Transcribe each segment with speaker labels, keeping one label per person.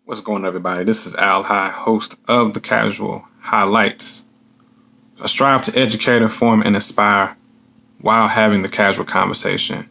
Speaker 1: What's going on, everybody? This is Al High, host of The Casual Highlights. I strive to educate, inform, and inspire while having the casual conversation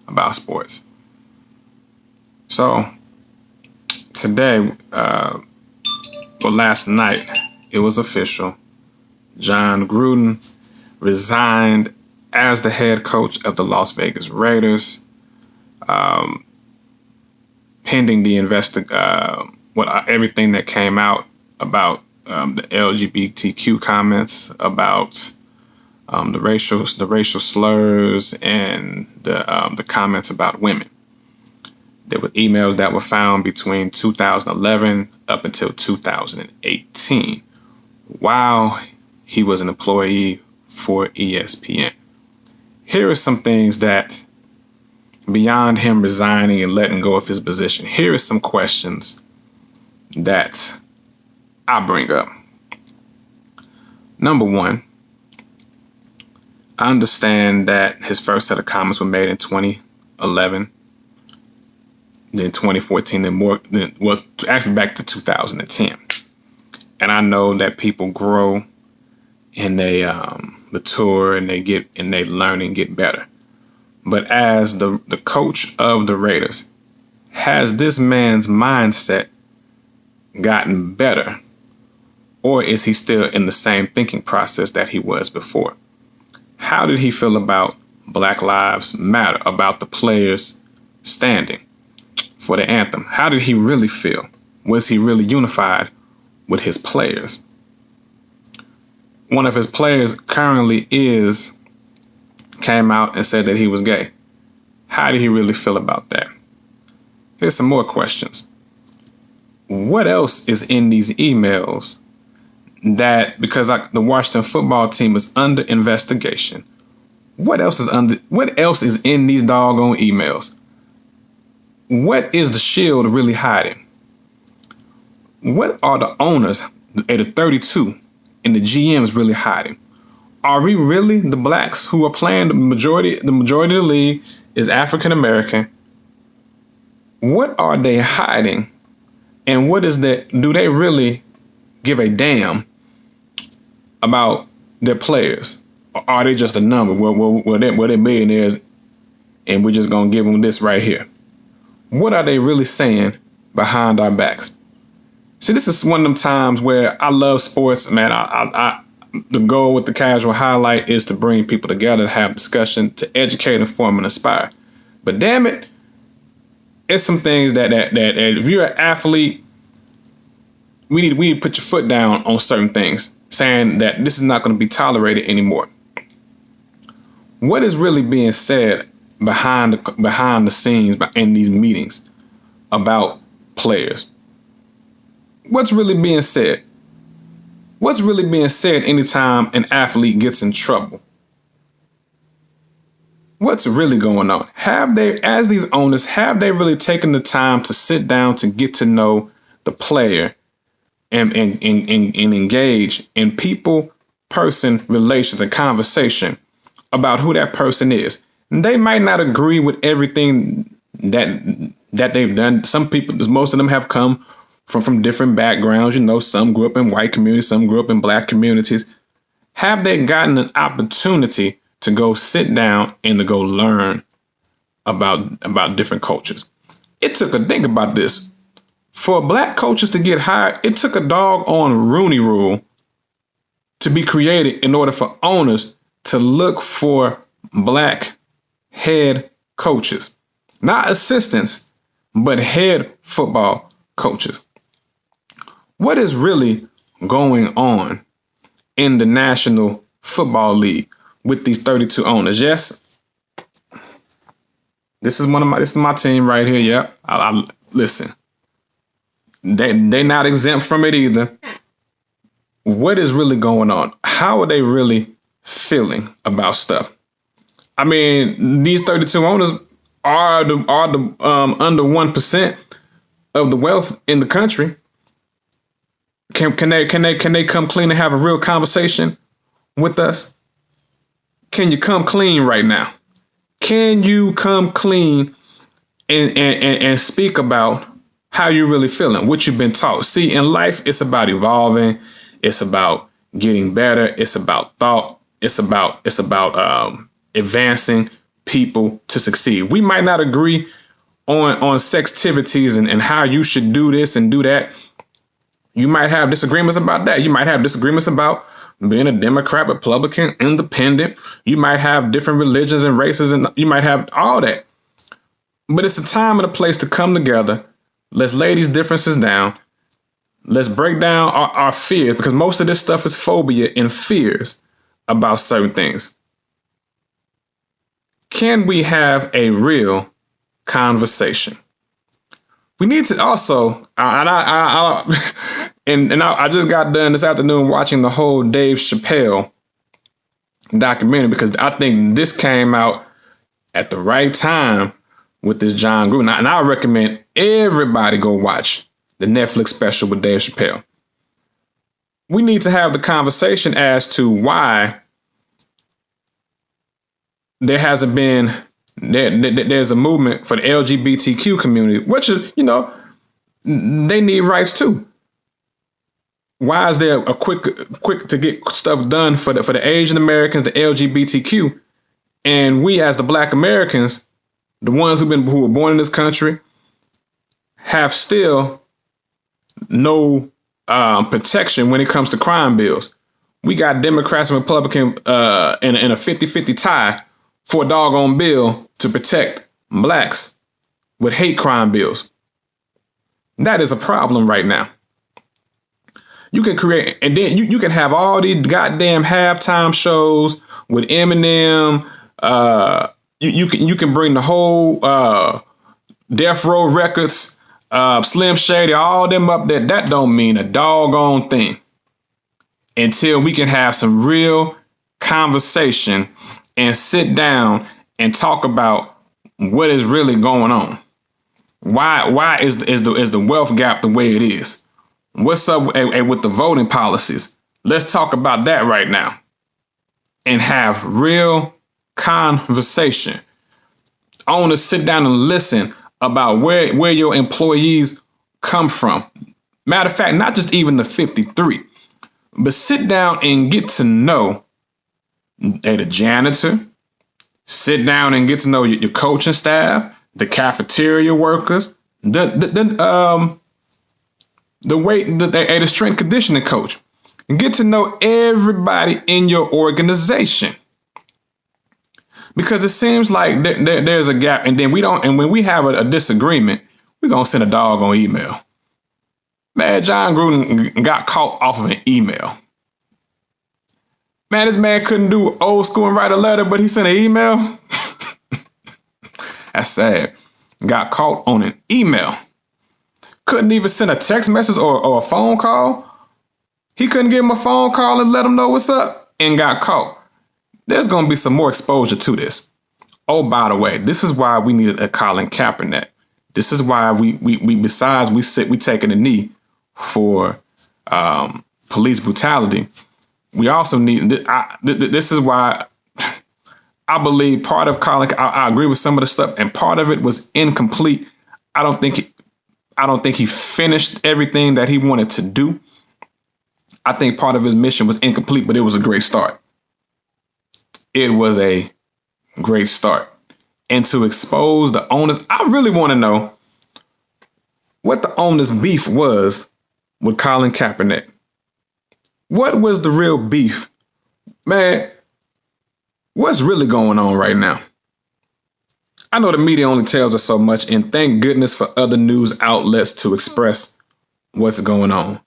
Speaker 1: about sports. So, today, last night, it was official. Jon Gruden resigned as the head coach of the Las Vegas Raiders. Pending the everything that came out about the LGBTQ comments, about the racial slurs, and the comments about women. There were emails that were found between 2011 up until 2018, while he was an employee for ESPN. Here are some things that, beyond him resigning and letting go of his position, here are some questions that I bring up. Number one, I understand that his first set of comments were made in 2011, then 2014, actually back to 2010. And I know that people grow and they mature and they learn and get better. But as the coach of the Raiders, has this man's mindset gotten better? Or is he still in the same thinking process that he was before? How did he feel about Black Lives Matter, about the players standing for the anthem? How did he really feel? Was he really unified with his players? One of his players currently came out and said that he was gay. How did he really feel about that? Here's some more questions. What else is in these emails that, because the Washington football team is under investigation, what else is in these doggone emails? What is the Shield really hiding? What are the owners, the 32, and the GMs really hiding? Are we really the blacks who are playing? The majority of the league is African American. What are they hiding? And what is that? Do they really give a damn about their players? Or are they just a number? Well, they're millionaires, and we're just gonna give them this right here. What are they really saying behind our backs? See, this is one of them times where I love sports, man. The goal with the casual highlight is to bring people together, to have discussion, to educate, inform, and inspire. But damn it, it's some things that if you're an athlete, we need to put your foot down on certain things, saying that this is not going to be tolerated anymore. What is really being said behind the scenes in these meetings about players? What's really being said? What's really being said anytime an athlete gets in trouble? What's really going on? Have they, as these owners, have they really taken the time to sit down to get to know the player and engage in people-person relations and conversation about who that person is? And they might not agree with everything that they've done. Some people, most of them have come from different backgrounds. You know, some grew up in white communities, some grew up in black communities. Have they gotten an opportunity to go sit down and to go learn about different cultures? It took think about this. For black coaches to get hired, it took a doggone Rooney Rule to be created in order for owners to look for black head coaches. Not assistants, but head football coaches. What is really going on in the National Football League with these 32 owners? Yes, this is my team right here. Yep, I listen. They're not exempt from it either. What is really going on? How are they really feeling about stuff? I mean, these 32 owners are the under 1% of the wealth in the country. Can they come clean and have a real conversation with us? Can you come clean right now? Can you come clean and speak about how you really feeling, what you've been taught. See, in life, it's about evolving. It's about getting better. It's about thought. It's about advancing people to succeed. We might not agree on sextivities and how you should do this and do that. You might have disagreements about that. You might have disagreements about being a Democrat, Republican, independent. You might have different religions and races, and you might have all that. But it's a time and a place to come together. Let's lay these differences down. Let's break down our fears, because most of this stuff is phobia and fears about certain things. Can we have a real conversation? We need to also, I just got done this afternoon watching the whole Dave Chappelle documentary, because I think this came out at the right time with this Jon Gruden. And I recommend everybody go watch the Netflix special with Dave Chappelle. We need to have the conversation as to why there hasn't been, there's a movement for the LGBTQ community, which is, they need rights too. Why is there a quick to get stuff done for the Asian Americans, the LGBTQ, and we as the Black Americans, the ones who were born in this country, have still no protection when it comes to crime bills? We got Democrats and Republicans in a 50-50 tie for a doggone bill to protect blacks with hate crime bills. That is a problem right now. You can create, and then you can have all these goddamn halftime shows with Eminem. You can bring the whole Death Row Records, Slim Shady, all them up there. That don't mean a doggone thing until we can have some real conversation and sit down and talk about what is really going on. Why is the wealth gap the way it is? What's up with the voting policies? Let's talk about that right now and have real conversation. I want to sit down and listen about where your employees come from. Matter of fact, not just even the 53, but sit down and get to know the janitor. Sit down and get to know your coaching staff, the cafeteria workers, the strength conditioning coach, and get to know everybody in your organization. Because it seems like there's a gap, and then when we have a disagreement, we're gonna send a doggone email. Man, Jon Gruden got caught off of an email. Man, this man couldn't do old school and write a letter, but he sent an email. That's sad. Got caught on an email. Couldn't even send a text message or a phone call. He couldn't give him a phone call and let him know what's up, and got caught. There's going to be some more exposure to this. Oh, by the way, this is why we needed a Colin Kaepernick. This is why we besides we taking a knee for police brutality, we also need. This is why I believe part of Colin. I agree with some of the stuff, and part of it was incomplete. I don't think he finished everything that he wanted to do. I think part of his mission was incomplete, but it was a great start. It was a great start. And to expose the owners, I really want to know what the owners' beef was with Colin Kaepernick. What was the real beef? Man, what's really going on right now? I know the media only tells us so much, and thank goodness for other news outlets to express what's going on.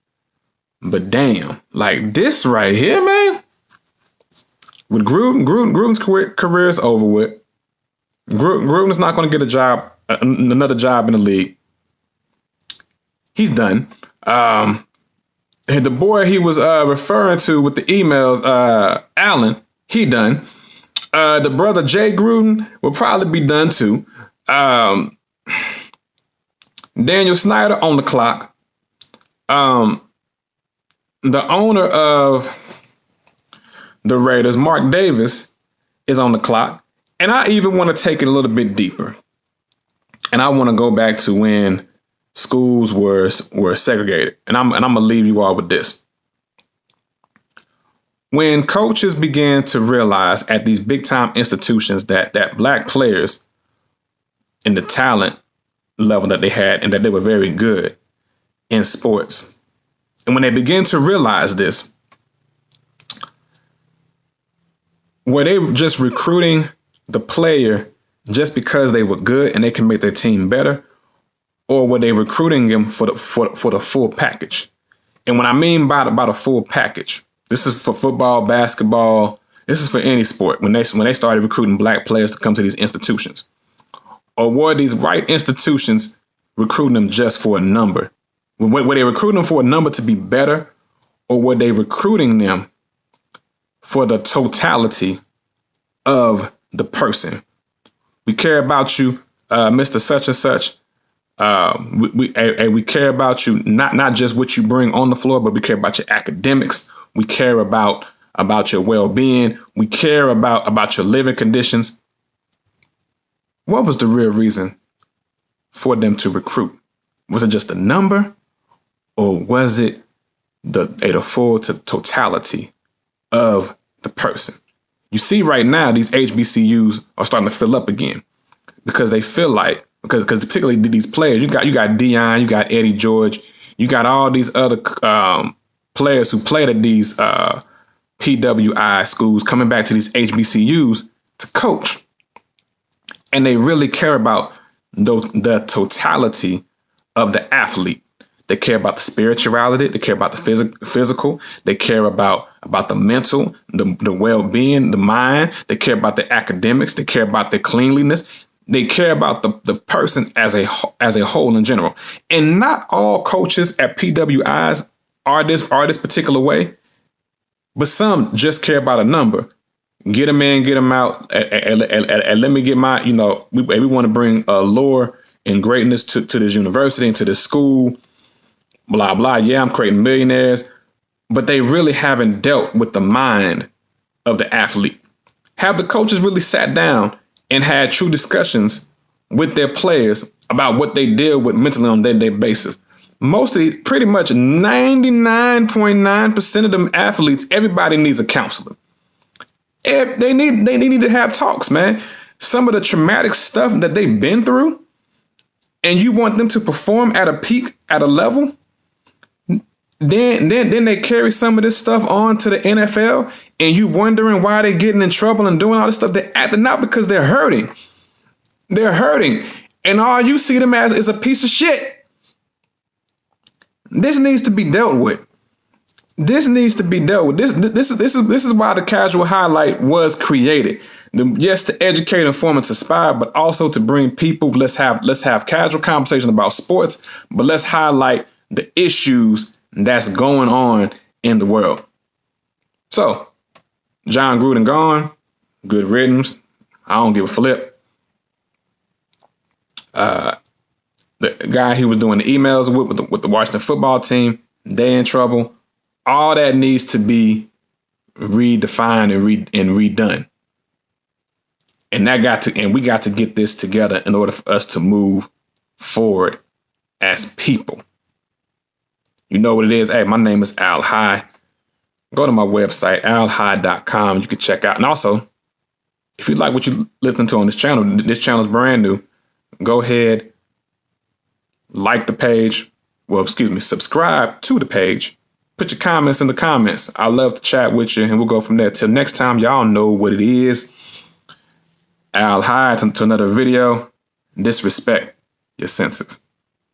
Speaker 1: But damn, like this right here, man. With Gruden's career is over with. Gruden's not going to get another job in the league. He's done. The boy he was referring to with the emails, Allen, he done. The brother Jay Gruden will probably be done too. Daniel Snyder on the clock. The owner of the Raiders, Mark Davis, is on the clock. And I even want to take it a little bit deeper. And I want to go back to when schools were segregated. And I'm gonna leave you all with this. When coaches began to realize at these big time institutions that black players and the talent level that they had and that they were very good in sports. And when they began to realize this, were they just recruiting the player just because they were good and they can make their team better? Or were they recruiting them for the full package? And what I mean by the full package, this is for football, basketball, this is for any sport. When they started recruiting black players to come to these institutions. Or were these right institutions recruiting them just for a number? Were they recruiting them for a number to be better? Or were they recruiting them for the totality of the person? We care about you, Mr. Such and Such. We care about you, not just what you bring on the floor, but we care about your academics. We care about your well-being. We care about your living conditions. What was the real reason for them to recruit? Was it just a number, or was it the full totality of the person? You see, right now, these HBCUs are starting to fill up again because they feel like, because particularly these players, you got Dion, you got Eddie George, you got all these other players who played at these PWI schools coming back to these HBCUs to coach. And they really care about the totality of the athlete. They care about the spirituality. They care about the physical. They care about the mental, the well-being, the mind. They care about the academics. They care about the cleanliness. They care about the person as a whole in general. And not all coaches at PWIs are this particular way, but some just care about a number. Get them in, get them out, and let me get my, we want to bring lore and greatness to this university and to this school, blah, blah. Yeah, I'm creating millionaires, but they really haven't dealt with the mind of the athlete. Have the coaches really sat down and had true discussions with their players about what they deal with mentally on a day-to-day basis? Mostly, pretty much 99.9% of them athletes, everybody needs a counselor. They need to have talks, man. Some of the traumatic stuff that they've been through, and you want them to perform at a peak, at a level, then they carry some of this stuff on to the NFL, and you wondering why they're getting in trouble and doing all this stuff. They're acting out because they're hurting. They're hurting, and all you see them as is a piece of shit. This needs to be dealt with. This needs to be dealt with. This is why the casual highlight was created. Yes, to educate, inform, and to inspire, but also to bring people. Let's have casual conversation about sports, but let's highlight the issues that's going on in the world. So, Jon Gruden gone. Good riddance. I don't give a flip. The guy he was doing the emails with the Washington football team, they in trouble. All that needs to be redefined and redone. And we got to get this together in order for us to move forward as people. You know what it is. Hey, my name is Al High. Go to my website, alhigh.com. You can check out. And also, if you like what you listen to on this channel is brand new. Go ahead, like the page. Well, subscribe to the page. Put your comments in the comments. I love to chat with you, and we'll go from there. Till next time, y'all know what it is. Al High to another video. Disrespect your senses.